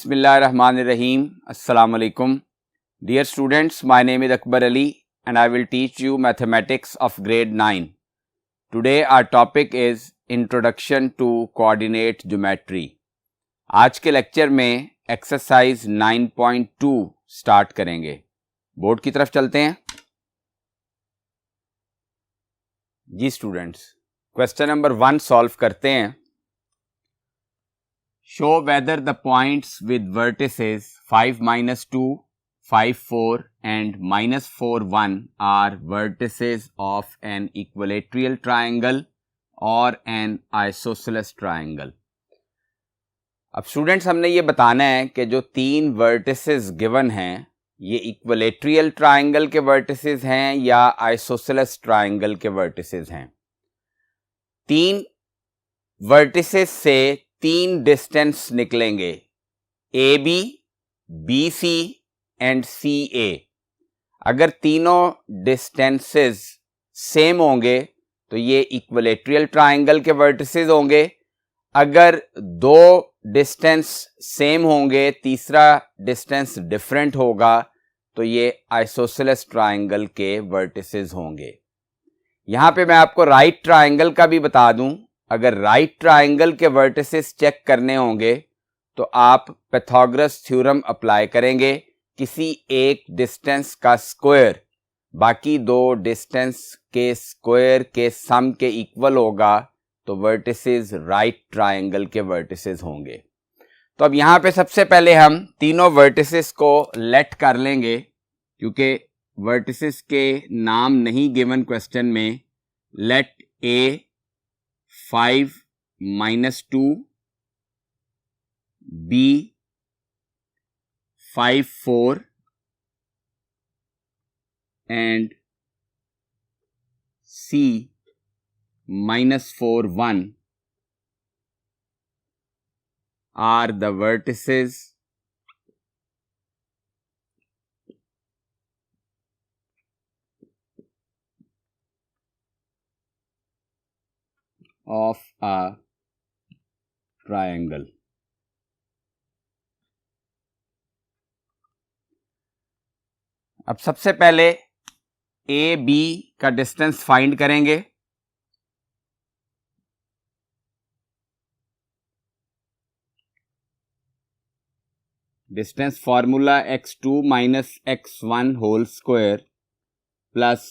Bismillahirrahmanirrahim. Assalamu alaikum. Dear students, my name is Akbar Ali and I will teach you mathematics of grade 9. Today our topic is Introduction to Coordinate Geometry. आज के lecture में exercise 9.2 start करेंगे. Board की तरफ चलते हैं. जी students, question number 1 solve करते हैं. Show whether the points with vertices 5, -2, 5, 4 and -4, 1 are vertices of an equilateral triangle or an isosceles triangle. अब स्टूडेंट्स हमने ये बताना है कि जो 3 vertices गिवन हैं ये इक्विलेटरल ट्राइंगल के वर्टिसेस हैं या आइसोसेलेस ट्राइंगल के वर्टिसेस हैं. 3 वर्टिसेस से 3 डिस्टेंस निकलेंगे, A B, B C and C A. अगर तीनों डिस्टेंसेस सेम होंगे तो ये इक्विलेटरल ट्राइंगल के वर्टिसेस होंगे. अगर 2 डिस्टेंस सेम होंगे, तीसरा डिस्टेंस डिफरेंट होगा तो ये आइसोसेलेस ट्राइंगल के वर्टिसेस होंगे. यहां पे मैं आपको राइट ट्राइंगल का भी बता दूं. अगर राइट ट्राइंगल के वर्टिसेस चेक करने होंगे तो आप पाइथागोरस थ्योरम अप्लाई करेंगे. किसी एक डिस्टेंस का स्क्वायर बाकी 2 डिस्टेंस के स्क्वायर के सम के इक्वल होगा तो वर्टिसेस राइट ट्राइंगल के वर्टिसेस होंगे. तो अब यहां पे सबसे पहले हम तीनों वर्टिसेस को लेट कर लेंगे क्योंकि वर्टिसेस के नाम नहीं गिवन क्वेश्चन में. Late A 5, -2, B 5, 4 and C -4, 1 are the vertices of a triangle. अब सबसे पहले ए बी का डिस्टेंस फाइंड करेंगे. Distance formula x2 - x1 whole square plus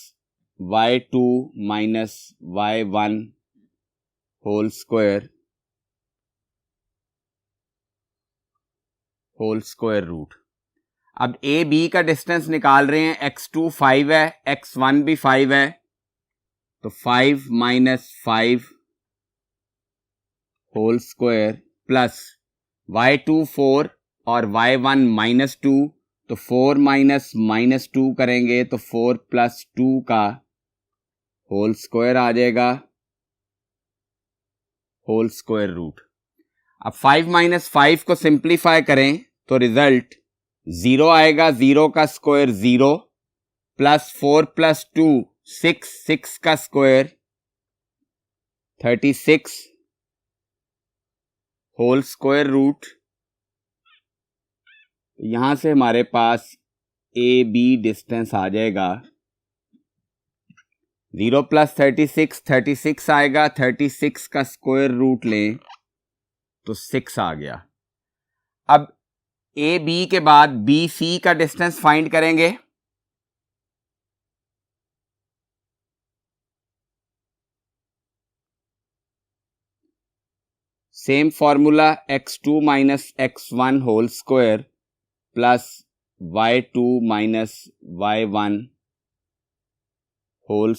y2 - y1 whole square root. अब ए बी का distance निकाल रहे हैं. x2 5 है, x1 भी 5 है तो 5 - 5 होल स्क्वायर प्लस y2 4 और y1 -2 तो 4 - -2 करेंगे तो 4 + 2 का होल स्क्वायर आ जाएगा, होल स्क्वायर रूट. अब 5 - 5 को सिंप्लीफाई करें तो रिजल्ट 0 आएगा. 0 का स्क्वायर 0 प्लस 4 + 2 6, 6 का स्क्वायर 36 होल स्क्वायर रूट. यहां से हमारे पास ए बी डिस्टेंस आ जाएगा. 0 + 36 36 आएगा. 36 का स्क्वायर रूट लें तो 6 आ गया. अब ए बी के बाद बी सी का डिस्टेंस फाइंड करेंगे. Same formula x2 - x1 whole square plus y2 - y1 whole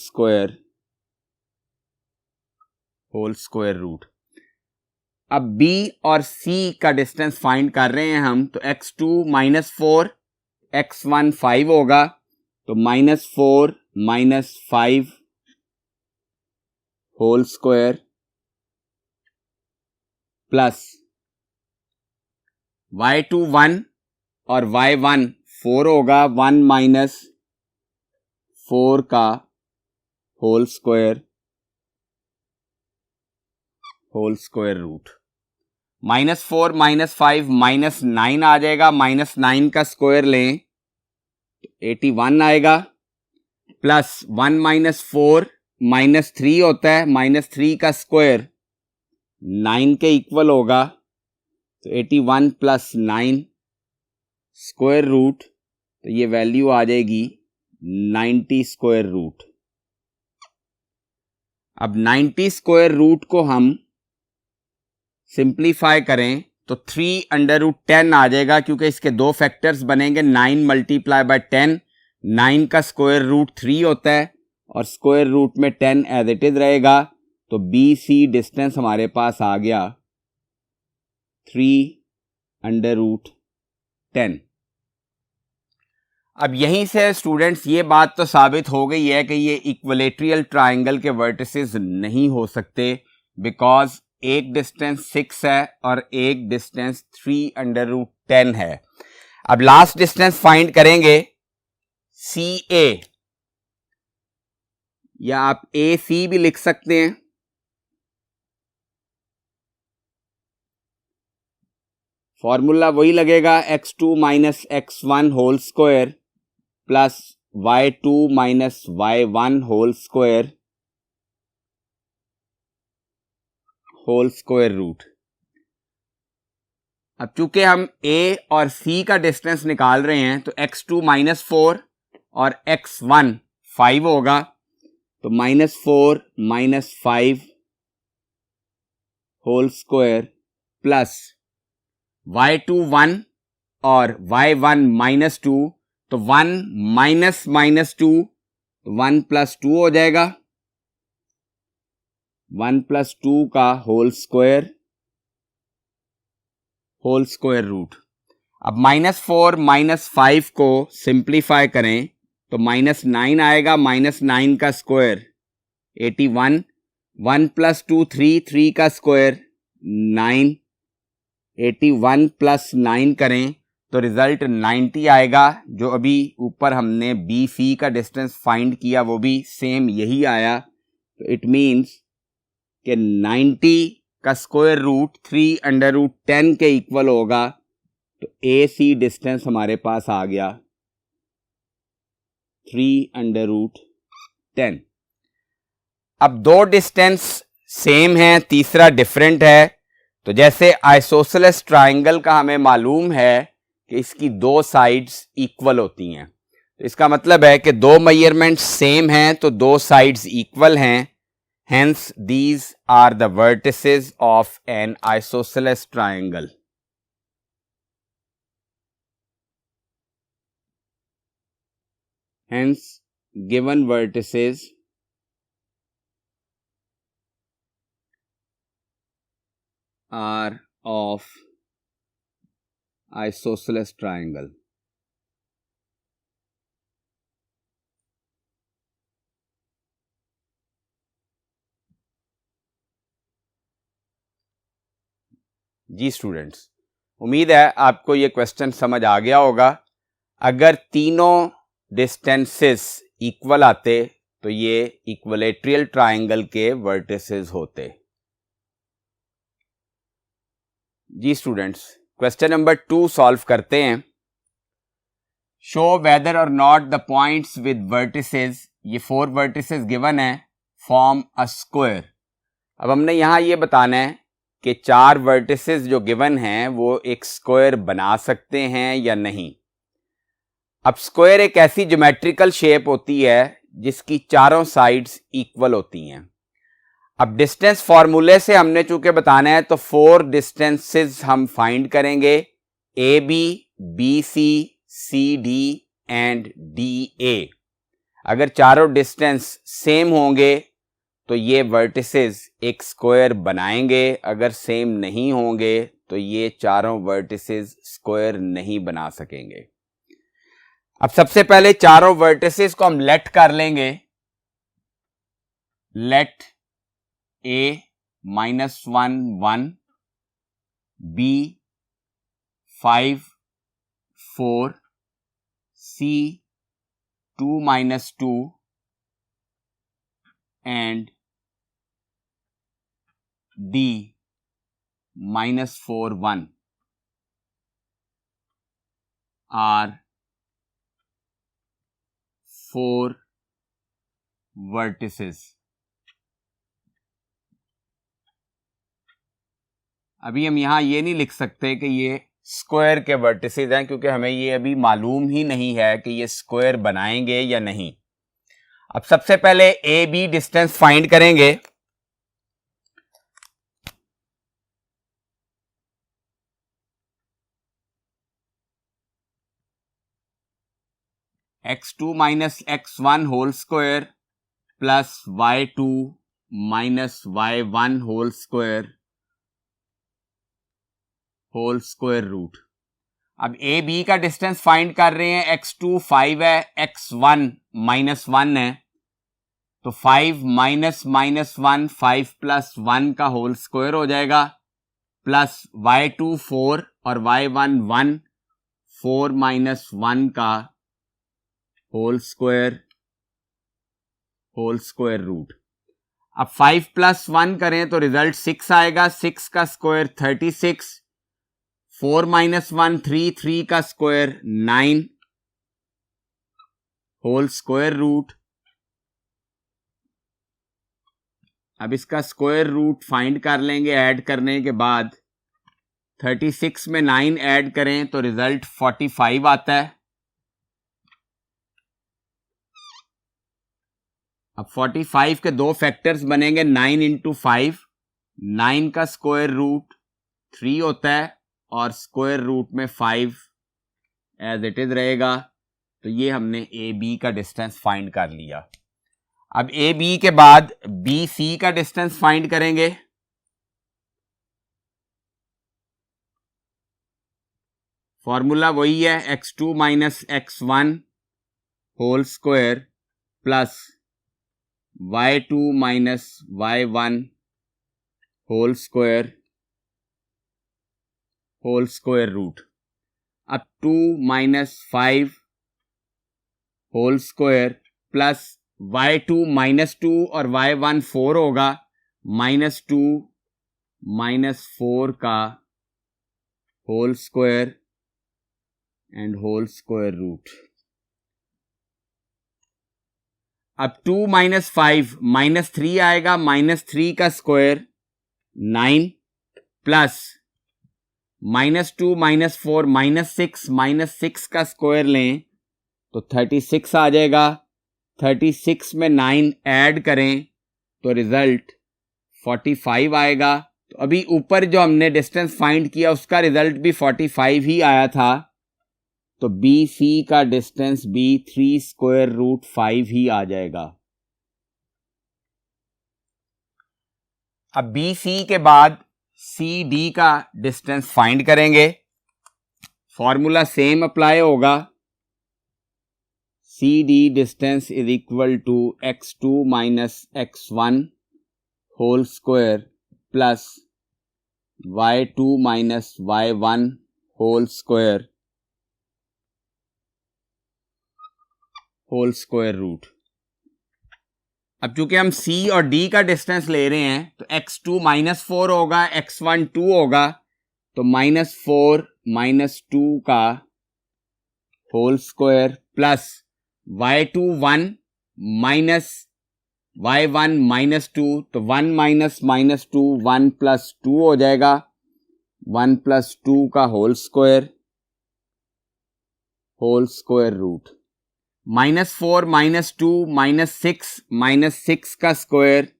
square root. अब B और C का डिस्टेंस फाइंड कर रहे हैं हम तो x2 -4 x1 5 होगा तो -4 - 5 होल स्क्वायर प्लस y2 1 और y1 4 होगा. 1 - 4 का होल स्क्वायर रूट. -4 -5 -9 आ जाएगा, -9 का स्क्वायर लें तो 81 आएगा, प्लस 1 -4 -3 होता है, -3 का स्क्वायर 9 के इक्वल होगा, तो 81 + 9 स्क्वायर रूट, तो ये वैल्यू आ जाएगी 90 स्क्वायर रूट। अब 90 स्क्वायर रूट को हम सिंप्लीफाई करें तो 3√10 आ जाएगा, क्योंकि इसके दो फैक्टर्स बनेंगे, 9 × 10, 9 का स्क्वायर रूट 3 होता है और स्क्वायर रूट में 10 एज इट इज रहेगा, तो BC डिस्टेंस हमारे पास आ गया 3√10। अब यहीं से स्टूडेंट्स ये बात तो साबित हो गई है कि ये इक्विलेटरल ट्राइंगल के वर्टिसेस नहीं हो सकते, बिकॉज एक डिस्टेंस 6 है और एक डिस्टेंस 3√10 है। अब लास्ट डिस्टेंस फाइंड करेंगे CA, या आप AC भी लिख सकते हैं। फॉर्मूला वही लगेगा, x2 - x1 whole square plus y2 - y1 whole square root. अब चूंकि हम A और C का डिस्टेंस निकाल रहे हैं, तो x2 -4 और x1 5 होगा, तो -4 - 5 होल स्क्वायर प्लस y2 1 और y1 -2, तो 1 -2 1 + 2 हो जाएगा, 1 + 2 का होल स्क्वायर रूट। अब -4 - 5 को सिंप्लीफाई करें तो -9 आएगा, -9 का स्क्वायर 81, 1 + 2 3 का स्क्वायर 9, 81 + 9 करें तो रिजल्ट 90 आएगा। जो अभी ऊपर हमने BC का डिस्टेंस फाइंड किया वो भी सेम यही आया, तो इट मीन्स कि 90 का स्क्वायर रूट 3√10 के इक्वल होगा, तो AC डिस्टेंस हमारे पास आ गया 3√10। अब दो डिस्टेंस सेम है, तीसरा डिफरेंट है, तो जैसे आइसोसेलेस ट्राइंगल का हमें मालूम है कि इसकी दो साइड्स इक्वल होती हैं, तो इसका मतलब है कि दो मेजरमेंट्स सेम हैं तो दो साइड्स इक्वल हैं, hence these are the vertices of an isosceles triangle. Hence given vertices are of isosceles triangle. जी स्टूडेंट्स, उम्मीद है आपको ये क्वेश्चन समझ आ गया होगा। अगर तीनों डिस्टेंसेस इक्वल आते तो ये इक्विलेटरल ट्राइंगल के वर्टिसेस होते। जी स्टूडेंट्स, क्वेश्चन नंबर 2 सॉल्व करते हैं। Show whether or not the points with vertices, ये 4 वर्टिसेस गिवन है, फॉर्म अ स्क्वायर। अब हमने यहां ये बताना है कि 4 वर्टिसेस जो गिवन हैं वो एक स्क्वायर बना सकते हैं या नहीं। अब स्क्वायर एक ऐसी ज्योमेट्रिकल शेप होती है जिसकी चारों साइड्स इक्वल होती हैं। अब डिस्टेंस फॉर्मूले से हमने चूंकि बताना है तो 4 डिस्टेंसेस हम फाइंड करेंगे, AB, BC, CD and DA। अगर चारों डिस्टेंस सेम होंगे तो ये वर्टिसेस एक स्क्वायर बनाएंगे, अगर सेम नहीं होंगे तो ये चारों वर्टिसेस स्क्वायर नहीं बना सकेंगे। अब सबसे पहले चारों वर्टिसेस को हम लेट कर लेंगे। Let A -1 1, B 5 4, C 2 -2 and D -4 1 are 4 vertices. अभी हम यहां ये नहीं लिख सकते कि ये स्क्वायर के वर्टिसेस हैं, क्योंकि हमें ये अभी मालूम ही नहीं है कि ये स्क्वायर बनाएंगे या नहीं. अब सबसे पहले ए बी डिस्टेंस फाइंड करेंगे. x2 minus x1 whole square plus y2 minus y1 whole square root. अब ए बी का डिस्टेंस फाइंड कर रहे हैं. x2 5 है, x1 -1 है, तो 5 माइनस -1 5 प्लस 1 का होल स्क्वायर हो जाएगा, प्लस y2 4 और y1 1 4 माइनस 1 का होल स्क्वायर रूट. अब 5 प्लस 1 करें तो रिजल्ट 6 आएगा. 6 का स्क्वायर 36, 4 माइनस 1 3, 3 का स्क्वायर 9 होल स्क्वायर रूट. अब इसका स्क्वायर रूट फाइंड कर लेंगे ऐड करने के बाद. 36 में 9 ऐड करें तो रिजल्ट 45 आता है. अब 45 के दो फैक्टर्स बनेंगे. 9 इंटू 5, 9 का स्क्वायर रूट 3 होता है और स्क्वायर रूट में 5 एज इट इज रहेगा. तो ये हमने ए बी का डिस्टेंस फाइंड कर लिया. अब ए बी के बाद बी सी का डिस्टेंस फाइंड करेंगे. फॉर्मूला वही है, x2 minus x1 whole square plus y2 minus y1 whole square root. अब 2 minus 5 whole square plus y2 -2 और y1 4 होगा, -2 -4 का whole square and whole square root. अब 2 माइनस 5 -3 आएगा, -3 का स्क्वायर 9 प्लस -2 -4 -6 का स्क्वायर लें तो 36 आ जाएगा. 36 में 9 ऐड करें तो रिजल्ट 45 आएगा. तो अभी ऊपर जो हमने डिस्टेंस फाइंड किया उसका रिजल्ट भी 45 ही आया था. तो बी सी का डिस्टेंस भी 3 स्क्वायर रूट 5 ही आ जाएगा. अब बी सी के बाद सी डी का डिस्टेंस फाइंड करेंगे. फॉर्मूला सेम अप्लाई होगा. C D distance is equal to x2 minus x1 whole square plus y2 minus y1 whole square root. अब चूंकि हम C और D का डिस्टेंस ले रहे हैं तो x2 -4 होगा, x1 2 होगा, तो -4 -2 का whole square plus y2 1 minus y1 -2, तो 1 माइनस -2 1 प्लस 2 हो जाएगा, 1 प्लस 2 का होल स्क्वायर रूट. -4 -2 -6 का स्क्वायर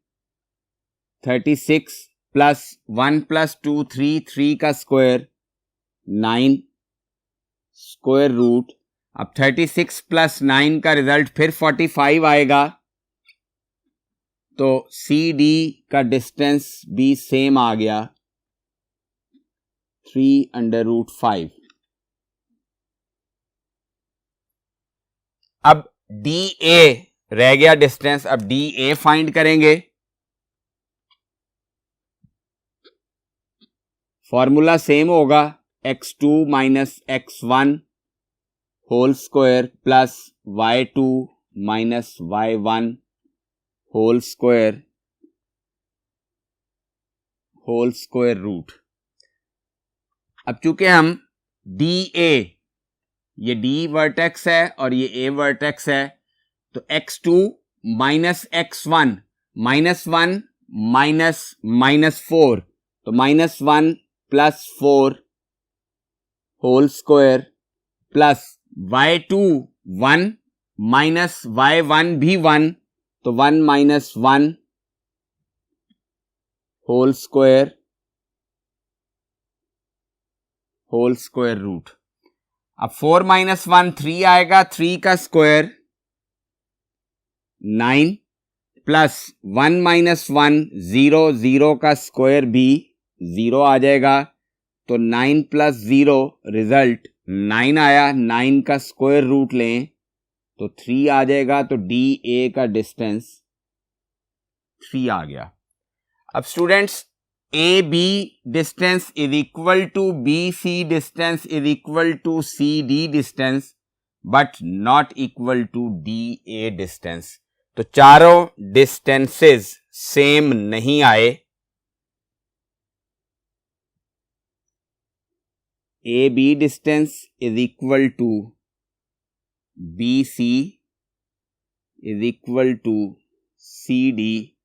36 प्लस 1 प्लस 2 3 का स्क्वायर 9 स्क्वायर रूट. अब 36 प्लस 9 का रिजल्ट फिर 45 आएगा. तो सी डी का डिस्टेंस भी सेम आ गया, 3√5. अब डी ए रह गया डिस्टेंस. अब डी ए फाइंड करेंगे. फॉर्मूला सेम होगा, x2 minus x1 whole square plus y2 minus y1 whole square root. अब चूंकि हम डी ए, ये डी वर्टेक्स है और ये ए वर्टेक्स है, तो x2 माइनस x1 -1 -4, तो -1 + 4 whole square plus y2 1 minus y1 भी 1, तो 1 - 1 होल स्क्वायर रूट। अब 4 - 1 3 आएगा, 3 का स्क्वायर 9 प्लस 1 - 1 0, 0 का स्क्वायर भी 0 आ जाएगा, तो 9 + 0 रिजल्ट 9 आया, 9 का स्क्वायर रूट लें तो 3 आ जाएगा, तो डी ए का डिस्टेंस 3 आ गया। अब students A B distance is equal to B C distance is equal to C D distance, but not equal to D A distance. तो चारों डिस्टेंसेस सेम नहीं आए। A B distance is equal to B C is equal to C D,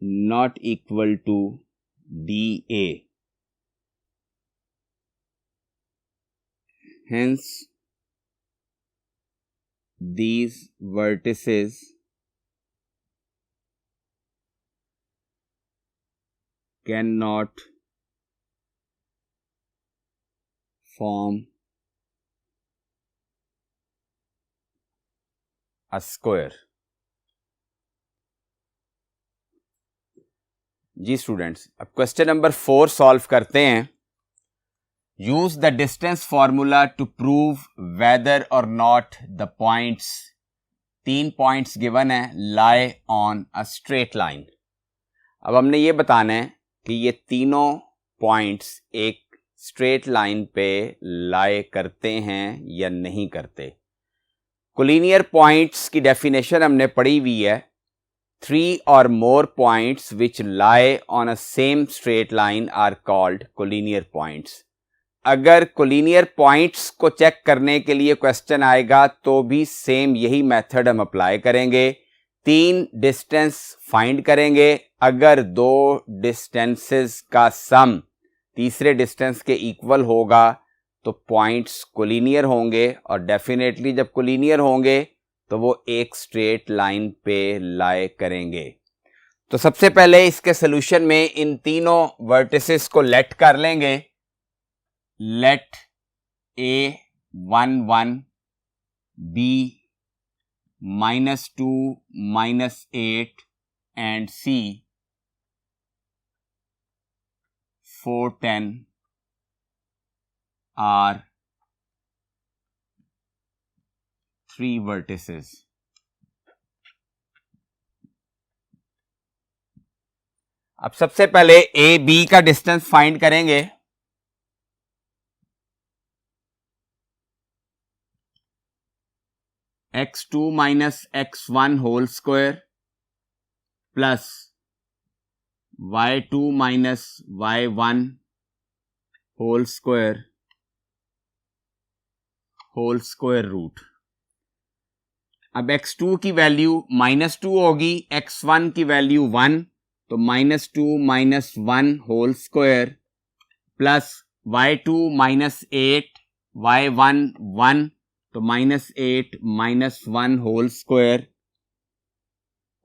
not equal to DA. Hence, these vertices cannot form a square. जी students, अब question number 4 solve करते हैं। Use the distance formula to prove whether or not the points, 3 points given है, lie on a straight line. अब हमने ये बताना है कि ये तीनों पॉइंट्स एक स्ट्रेट लाइन पे लाई करते हैं या नहीं करते। कोलिनियर पॉइंट्स की डेफिनेशन हमने पढ़ी हुई है, 3 or more points which lie on a same straight line are called collinear points. अगर कोलिनियर पॉइंट्स को चेक करने के लिए क्वेश्चन आएगा तो भी सेम यही मेथड हम अप्लाई करेंगे। 3 डिस्टेंस फाइंड करेंगे, अगर 2 डिस्टेंसेस का सम तीसरे डिस्टेंस के इक्वल होगा तो पॉइंट्स कोलिनियर होंगे, और डेफिनेटली जब कोलिनियर होंगे तो वो एक स्ट्रेट लाइन पे लाई करेंगे। तो सबसे पहले इसके सॉल्यूशन में इन तीनों वर्टिसेस को लेट कर लेंगे। Let A 1 1, B -2 -8 and C 4 10 are 3 vertices. अब सबसे पहले ए बी का डिस्टेंस फाइंड करेंगे। x2 - x1 whole square plus y2 - y1 whole square root. अब x2 की वैल्यू -2 होगी, x1 की वैल्यू 1, तो -2 - 1 whole square plus y2 - 8 y1 1, तो -8 - 1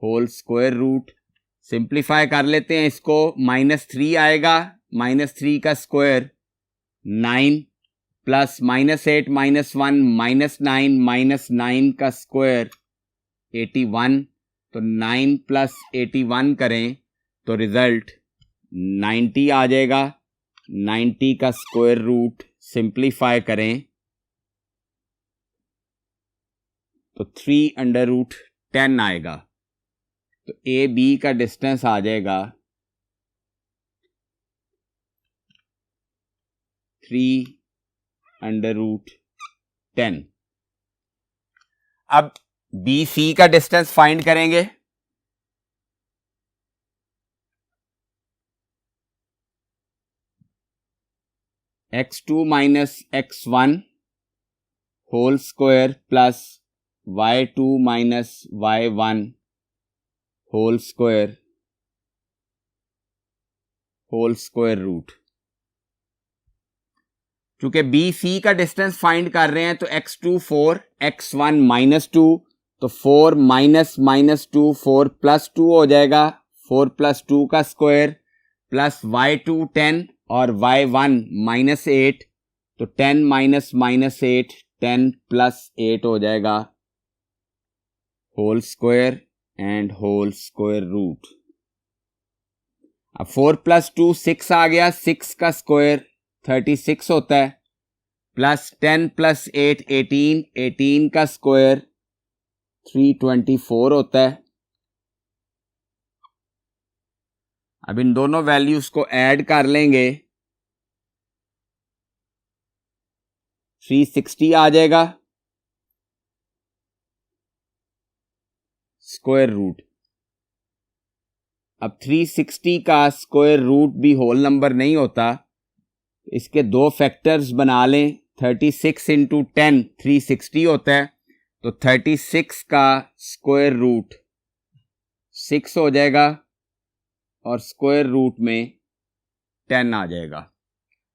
होल स्क्वायर रूट। सिंप्लीफाई कर लेते हैं इसको, -3 आएगा, -3 का स्क्वायर 9 प्लस -8 - 1 -9 -9 का स्क्वायर 81, तो 9 + 81 करें तो रिजल्ट 90 आ जाएगा। 90 का स्क्वायर रूट सिंप्लीफाई करें तो 3√10 आएगा। तो ए बी का डिस्टेंस आ जाएगा 3√10। अब बी सी का डिस्टेंस फाइंड करेंगे। x2 minus x1 whole square plus y2 minus y1 whole square root. चूंकि बी सी का डिस्टेंस फाइंड कर रहे हैं तो x2 4, x1 -2, तो 4 -2 4 + 2 हो जाएगा, 4 + 2 का स्क्वायर प्लस y2 10 और y1 -8, तो 10 -8 10 + 8 हो जाएगा whole square and whole square root. अब 4 + 2 6 आ गया, 6 का स्क्वायर 36 होता है, प्लस 10 + 8 18, 18 का स्क्वायर 324 होता है। अब इन दोनों वैल्यूज को ऐड कर लेंगे, 360 आ जाएगा स्क्वायर रूट। अब 360 का स्क्वायर रूट भी होल नंबर नहीं होता, इसके दो फैक्टर्स बना लें। 36 × 10 360 होता है, तो 36 का स्क्वायर रूट 6 हो जाएगा और स्क्वायर रूट में 10 आ जाएगा।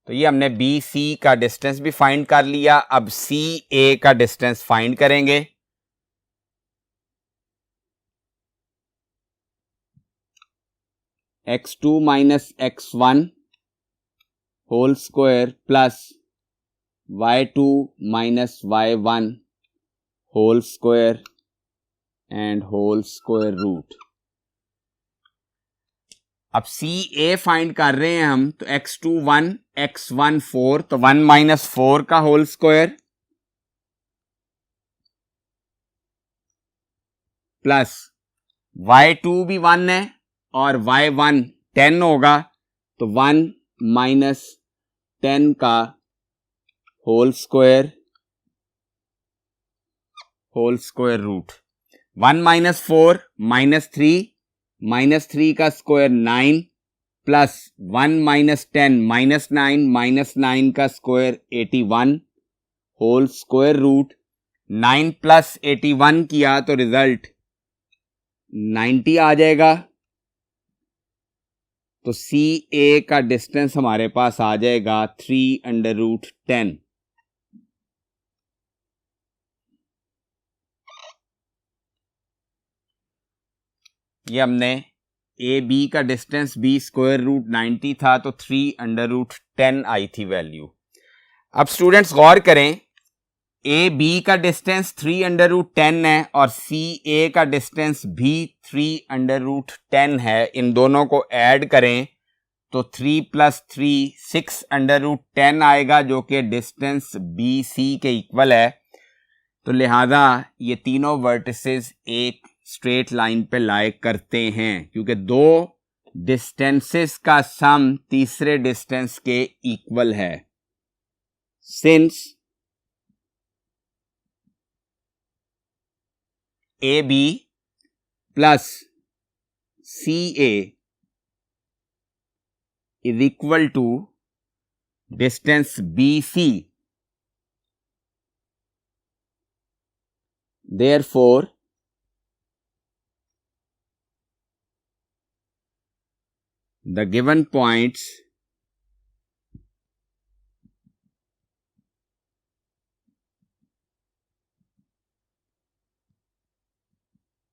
तो ये हमने बी सी का डिस्टेंस भी फाइंड कर लिया। अब सी ए का डिस्टेंस फाइंड करेंगे। x2 minus x1 whole square plus y2 minus y1 whole square and whole square root. अब सी ए फाइंड कर रहे हैं हम, तो x2 1, x1 4, तो 1 - 4 का होल स्क्वायर प्लस y2 भी 1 है और y1 10 होगा, तो 1 - 10 का होल स्क्वायर रूट। 1 - 4 -3 का स्क्वायर 9 प्लस 1 - 10 -9 -9 का स्क्वायर 81 होल स्क्वायर रूट। 9 + 81 किया तो रिजल्ट 90 आ जाएगा। तो सी ए का डिस्टेंस हमारे पास आ जाएगा 3√10। ये हमने ए बी का डिस्टेंस बी स्क्वायर रूट 90 था, तो 3√10 आई थी वैल्यू। अब स्टूडेंट्स गौर करें, ए बी का डिस्टेंस 3√10 है और सी ए का डिस्टेंस भी 3√10 है। इन दोनों को ऐड करें तो 3 + 3 6√10 आएगा, जो कि डिस्टेंस बी सी के इक्वल है। तो लिहाजा ये तीनों वर्टिसेस एक स्ट्रेट लाइन पे लाई करते हैं, क्योंकि दो डिस्टेंसेस का सम तीसरे डिस्टेंस के इक्वल है। Since A B plus C A is equal to distance BC. Therefore, the given points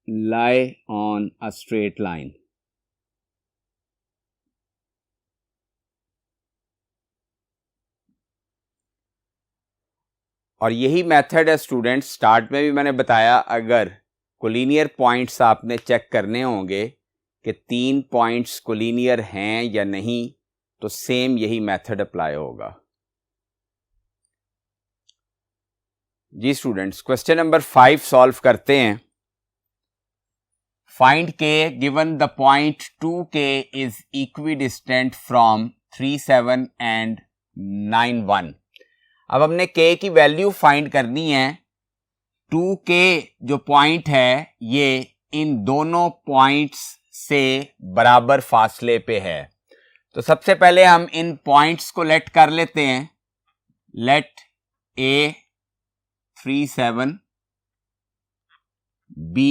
lie on a straight line. और यही मेथड है स्टूडेंट्स, स्टार्ट में भी मैंने बताया, अगर कोलिनियर पॉइंट्स आपने चेक करने होंगे कि 3 पॉइंट्स कोलिनियर हैं या नहीं, तो सेम यही मेथड अप्लाई होगा। जी स्टूडेंट्स, क्वेश्चन नंबर 5 सॉल्व करते हैं। फाइंड के given the point 2k is equidistant from 37 and 91। अब हमने k की वैल्यू फाइंड करनी है। 2k जो पॉइंट है ये इन दोनों पॉइंट्स से बराबर फासले पे है। तो सबसे पहले हम इन पॉइंट्स को लेट कर लेते हैं. Let A 3 7, B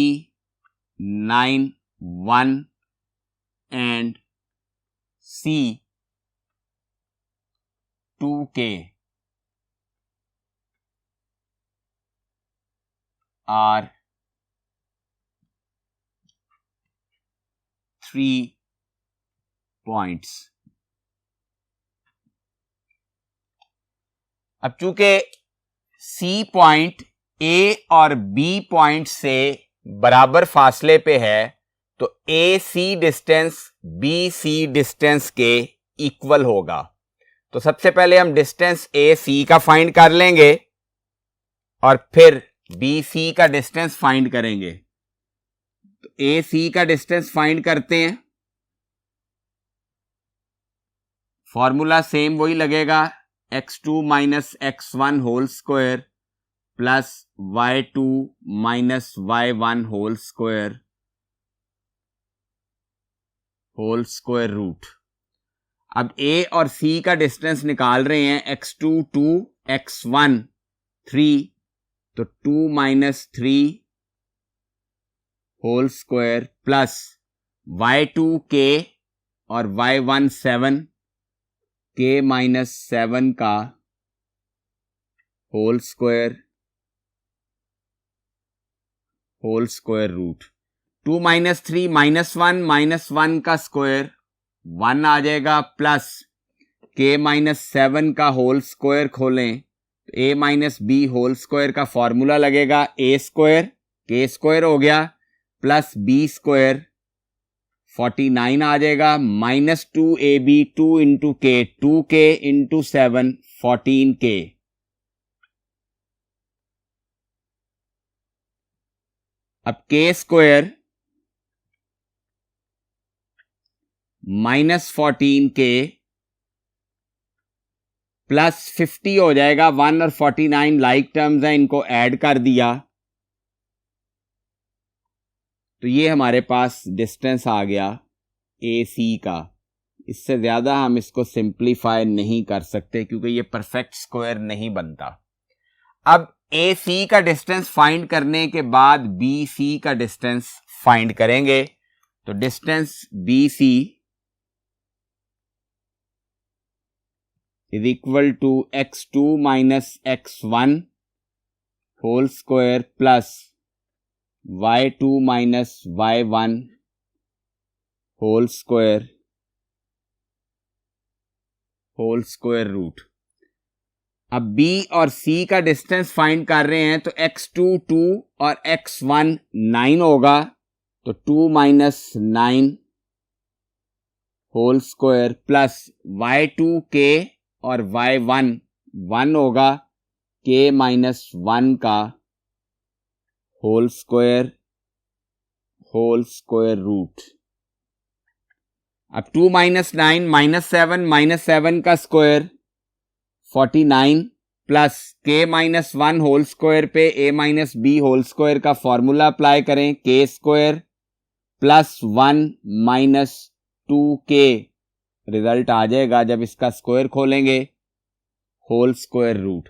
9 1 and C 2K are 3 points. अब चूंकि C पॉइंट A और B पॉइंट से बराबर फासले पे है तो AC डिस्टेंस BC डिस्टेंस के इक्वल होगा. तो सबसे पहले हम डिस्टेंस AC का फाइंड कर लेंगे और फिर BC का डिस्टेंस फाइंड करेंगे. तो AC का डिस्टेंस फाइंड करते हैं. फॉर्मूला सेम वही लगेगा, x2 minus x1 whole square plus y2 minus y1 whole square root. अब A और C का डिस्टेंस निकाल रहे हैं. x2 2, x1 3, तो 2 minus 3 whole square plus y2 k और y1 7, k माइनस 7 का whole square root. 2 minus 3 minus 1 का स्क्वायर 1 आ जाएगा प्लस k माइनस 7 का होल स्क्वायर खोलें तो a minus B whole square का फॉर्मूला लगेगा a स्क्वायर k स्क्वायर हो गया प्लस b स्क्वायर 49 आ जाएगा minus 2ab 2 into k 2k into 7 14k. अब k square minus 14k plus 50 हो जाएगा. 1 और 49 लाइक टर्म्स हैं, इनको ऐड कर दिया तो ये हमारे पास डिस्टेंस आ गया AC का. इससे ज्यादा हम इसको सिंप्लीफाई नहीं कर सकते क्योंकि ये परफेक्ट स्क्वायर नहीं बनता. अब AC का डिस्टेंस फाइंड करने के बाद BC का डिस्टेंस फाइंड करेंगे. तो distance BC is equal to x2 minus x1 whole square plus y2 minus y1 whole square root. अब B और C का डिस्टेंस फाइंड कर रहे हैं तो x2 2 और x1 9 होगा तो 2 minus 9 whole square plus y2 k और y1 1 होगा k माइनस 1 का होल स्क्वायर रूट. अब 2 माइनस 9 माइनस 7 का square 49 plus k minus 1 whole square पे a minus B whole square का फॉर्मूला अप्लाई करें k square plus 1 minus 2k result आ जाएगा जब इसका स्क्वायर खोलेंगे होल स्क्वायर रूट.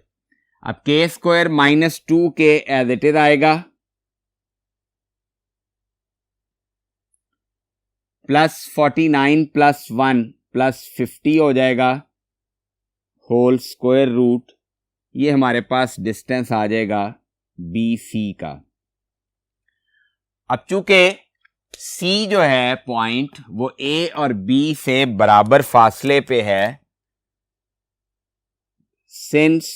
अब k square minus 2k as it is आएगा प्लस 49 प्लस 1 प्लस 50 हो जाएगा होल स्क्वायर रूट. ये हमारे पास डिस्टेंस आ जाएगा BC का. अब चूंकि C जो है पॉइंट वो A और B से बराबर फासले पे है, since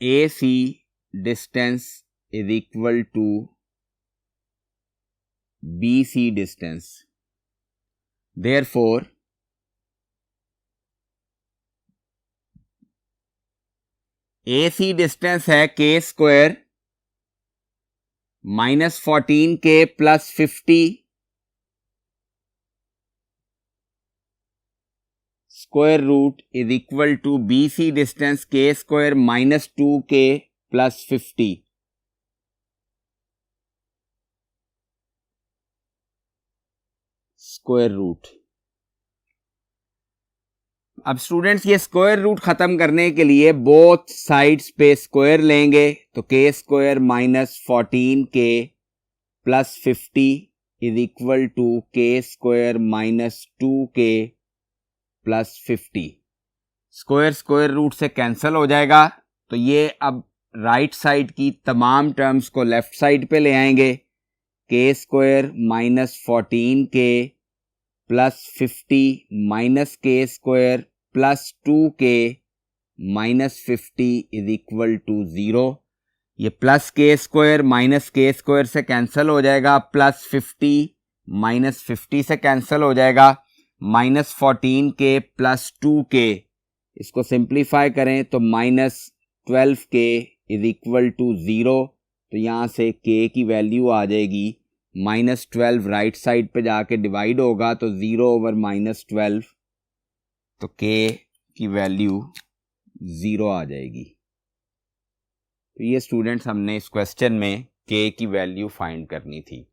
AC distance is equal to BC distance. Therefore, AC distance है k square minus 14k plus 50 square root is equal to BC distance k square minus 2k plus 50. Square root. अब students ये square root खत्म करने के लिए both sides पे square लेंगे, तो K square minus 14k plus 50 is equal to K square minus 2k plus 50। Square square root से कैंसिल हो जाएगा, तो ये अब राइट साइड की तमाम टर्म्स को लेफ्ट साइड पे ले आएंगे। K square minus 14k plus 50 minus K square plus 2k minus 50 is equal to 0। ये plus K square minus K square से कैंसिल हो जाएगा, प्लस 50 माइनस 50 से कैंसिल हो जाएगा, माइनस 14k प्लस 2k, इसको सिंप्लीफाई करें तो minus 12k is equal to 0। तो यहाँ से k की वैल्यू आ जाएगी माइनस 12, राइट साइड पे जाके डिवाइड होगा तो 0 ओवर माइनस 12, तो k की वैल्यू 0 आ जाएगी। तो ये स्टूडेंट्स हमने इस क्वेश्चन में k की वैल्यू फाइंड करनी थी।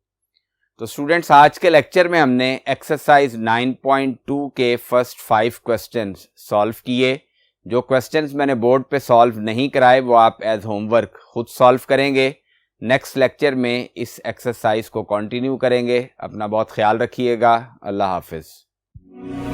तो स्टूडेंट्स आज के लेक्चर में हमने एक्सरसाइज 9.2 के फर्स्ट 5 क्वेश्चंस सॉल्व किए। जो क्वेश्चंस मैंने बोर्ड पे सॉल्व नहीं कराए वो आप एज होमवर्क खुद सॉल्व करेंगे। नेक्स्ट लेक्चर में इस एक्सरसाइज को कंटिन्यू करेंगे। अपना बहुत ख्याल रखिएगा। अल्लाह हाफिज़।